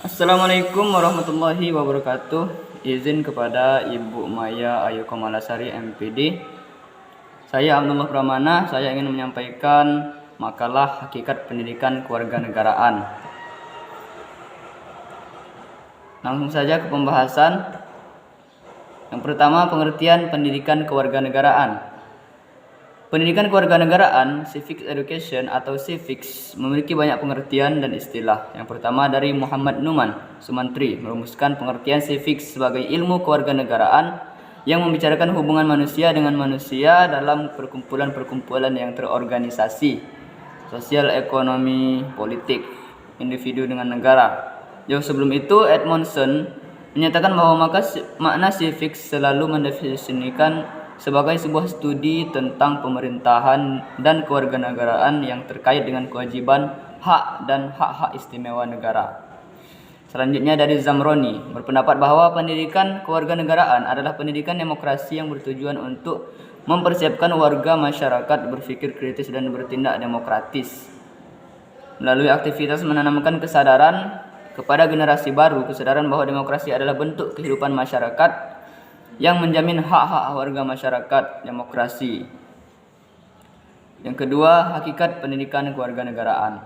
Assalamualaikum warahmatullahi wabarakatuh. Izin kepada Ibu Maya Ayu Komalasari MPD. Saya Abdullah Pramana. Saya ingin menyampaikan makalah Hakikat Pendidikan Kewarganegaraan. Langsung saja ke pembahasan. Yang pertama, pengertian pendidikan kewarganegaraan. Pendidikan kewarganegaraan, civic education atau civics, memiliki banyak pengertian dan istilah. Yang pertama dari Muhammad Numan Sumantri merumuskan pengertian civics sebagai ilmu kewarganegaraan yang membicarakan hubungan manusia dengan manusia dalam perkumpulan-perkumpulan yang terorganisasi, sosial, ekonomi, politik, individu dengan negara. Jauh sebelum itu, Edmondson menyatakan bahwa makna civics selalu mendefinisikan sebagai sebuah studi tentang pemerintahan dan kewarganegaraan yang terkait dengan kewajiban, hak, dan hak-hak istimewa negara. Selanjutnya dari Zamroni berpendapat bahwa pendidikan kewarganegaraan adalah pendidikan demokrasi yang bertujuan untuk mempersiapkan warga masyarakat berpikir kritis dan bertindak demokratis. Melalui aktivitas menanamkan kesadaran kepada generasi baru, kesadaran bahwa demokrasi adalah bentuk kehidupan masyarakat yang menjamin hak-hak warga masyarakat demokrasi. Yang kedua, hakikat pendidikan kewarganegaraan.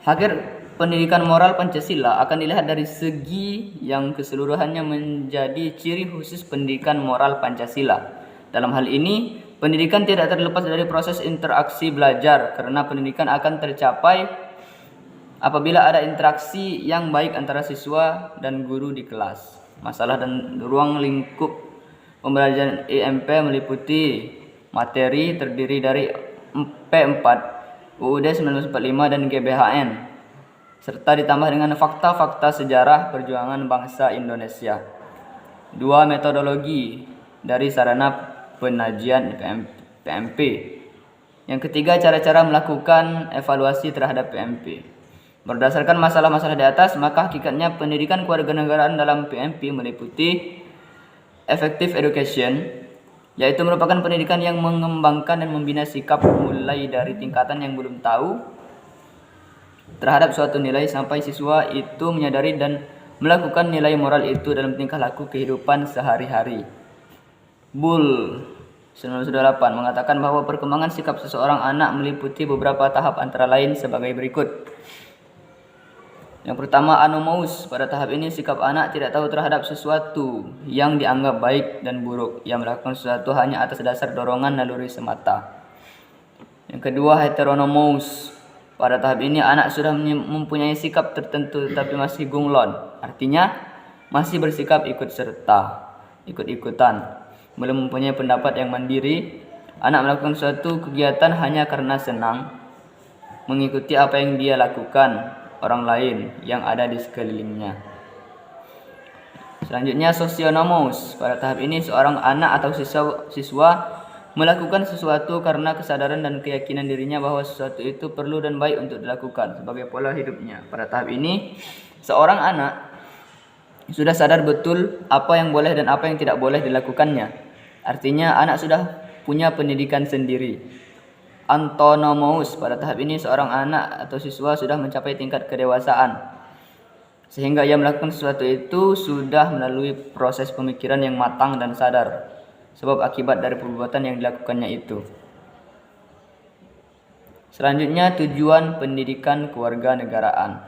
Hakikat pendidikan moral Pancasila akan dilihat dari segi yang keseluruhannya menjadi ciri khusus pendidikan moral Pancasila. Dalam hal ini, pendidikan tidak terlepas dari proses interaksi belajar, karena pendidikan akan tercapai apabila ada interaksi yang baik antara siswa dan guru di kelas. Masalah dan ruang lingkup pembelajaran IMP meliputi materi terdiri dari P4, UUD 1945 dan GBHN, serta ditambah dengan fakta-fakta sejarah perjuangan bangsa Indonesia. 2. Metodologi dari sarana penajian PMP. Yang ketiga, cara-cara melakukan evaluasi terhadap PMP. Berdasarkan masalah-masalah di atas, maka hakikatnya pendidikan kewarganegaraan dalam PMP meliputi effective education, yaitu merupakan pendidikan yang mengembangkan dan membina sikap mulai dari tingkatan yang belum tahu terhadap suatu nilai sampai siswa itu menyadari dan melakukan nilai moral itu dalam tingkah laku kehidupan sehari-hari. Bull 1908 mengatakan bahwa perkembangan sikap seseorang anak meliputi beberapa tahap antara lain sebagai berikut. Yang pertama, anomous. Pada tahap ini sikap anak tidak tahu terhadap sesuatu yang dianggap baik dan buruk. Ia melakukan sesuatu hanya atas dasar dorongan naluri semata. Yang kedua, heteronomous. Pada tahap ini anak sudah mempunyai sikap tertentu tetapi masih gunglon. Artinya masih bersikap ikut serta, ikut-ikutan. Belum mempunyai pendapat yang mandiri. Anak melakukan suatu kegiatan hanya karena senang, mengikuti apa yang dia lakukan orang lain yang ada di sekelilingnya. Selanjutnya, sosionomous. Pada tahap ini seorang anak atau siswa melakukan sesuatu karena kesadaran dan keyakinan dirinya bahwa sesuatu itu perlu dan baik untuk dilakukan sebagai pola hidupnya. Pada tahap ini seorang anak sudah sadar betul apa yang boleh dan apa yang tidak boleh dilakukannya. Artinya anak sudah punya pendidikan sendiri. Autonomous. Pada tahap ini seorang anak atau siswa sudah mencapai tingkat kedewasaan, sehingga ia melakukan sesuatu itu sudah melalui proses pemikiran yang matang dan sadar sebab akibat dari perbuatan yang dilakukannya itu. Selanjutnya, tujuan pendidikan kewarganegaraan.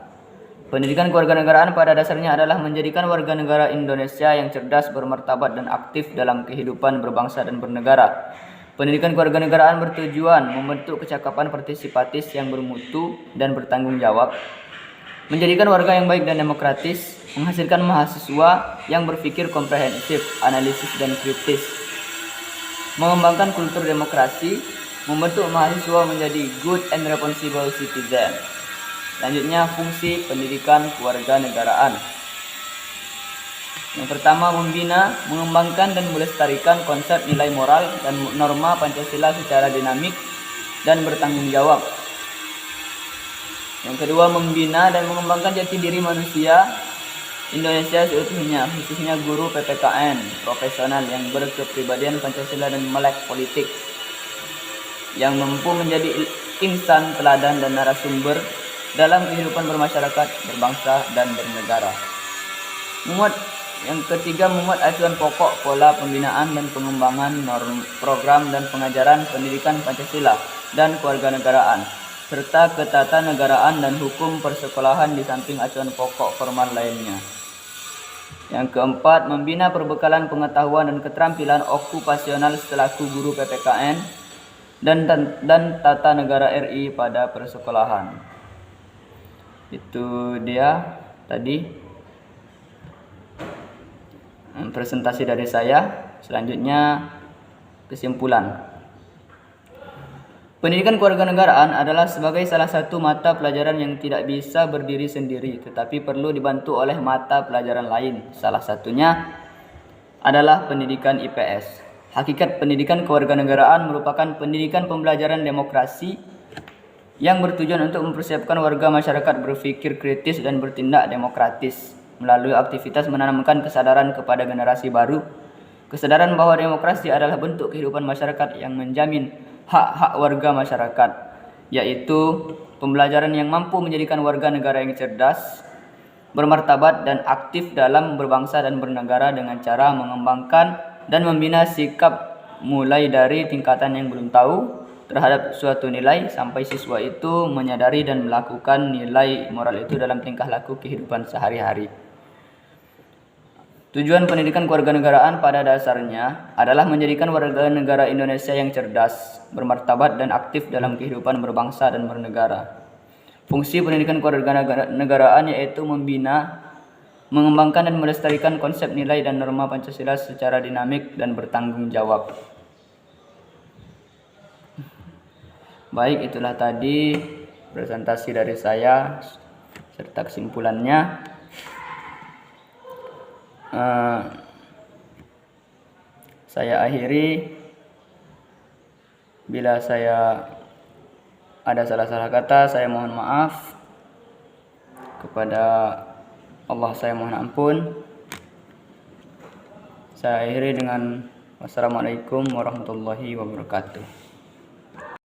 Pendidikan kewarganegaraan pada dasarnya adalah menjadikan warga negara Indonesia yang cerdas, bermartabat, dan aktif dalam kehidupan berbangsa dan bernegara. Pendidikan kewarganegaraan bertujuan membentuk kecakapan partisipatif yang bermutu dan bertanggung jawab, menjadikan warga yang baik dan demokratis, menghasilkan mahasiswa yang berpikir komprehensif, analisis, dan kritis, mengembangkan kultur demokrasi, membentuk mahasiswa menjadi good and responsible citizen. Selanjutnya, fungsi pendidikan kewarganegaraan. Yang pertama, membina, mengembangkan, dan melestarikan konsep nilai moral dan norma Pancasila secara dinamik dan bertanggung jawab. Yang kedua, membina dan mengembangkan jati diri manusia Indonesia seutuhnya, khususnya guru PPKN profesional yang berkepribadian Pancasila dan melek politik, yang mampu menjadi insan teladan dan narasumber dalam kehidupan bermasyarakat, berbangsa, dan bernegara. Yang ketiga, memuat acuan pokok pola pembinaan dan pengembangan norm, program dan pengajaran pendidikan Pancasila dan kewarganegaraan, serta ketatanegaraan dan hukum persekolahan di samping acuan pokok formal lainnya. Yang keempat, membina perbekalan pengetahuan dan keterampilan okupasional selaku guru PPKN dan tata negara RI pada persekolahan. Itu dia tadi presentasi dari saya. Selanjutnya kesimpulan. Pendidikan kewarganegaraan adalah sebagai salah satu mata pelajaran yang tidak bisa berdiri sendiri, tetapi perlu dibantu oleh mata pelajaran lain. Salah satunya adalah pendidikan IPS. Hakikat pendidikan kewarganegaraan merupakan pendidikan pembelajaran demokrasi yang bertujuan untuk mempersiapkan warga masyarakat berpikir kritis dan bertindak demokratis melalui aktivitas menanamkan kesadaran kepada generasi baru, kesadaran bahwa demokrasi adalah bentuk kehidupan masyarakat yang menjamin hak-hak warga masyarakat, yaitu pembelajaran yang mampu menjadikan warga negara yang cerdas, bermartabat dan aktif dalam berbangsa dan bernegara dengan cara mengembangkan dan membina sikap mulai dari tingkatan yang belum tahu terhadap suatu nilai sampai siswa itu menyadari dan melakukan nilai moral itu dalam tingkah laku kehidupan sehari-hari. Tujuan pendidikan kewarganegaraan pada dasarnya adalah menjadikan warga negara Indonesia yang cerdas, bermartabat dan aktif dalam kehidupan berbangsa dan bernegara. Fungsi pendidikan kewarganegaraan yaitu membina, mengembangkan dan melestarikan konsep nilai dan norma Pancasila secara dinamik dan bertanggung jawab. Baik, itulah tadi presentasi dari saya serta kesimpulannya. Saya akhiri. Bila saya ada salah-salah kata, saya mohon maaf. Kepada Allah saya mohon ampun. Saya akhiri dengan wassalamualaikum warahmatullahi wabarakatuh.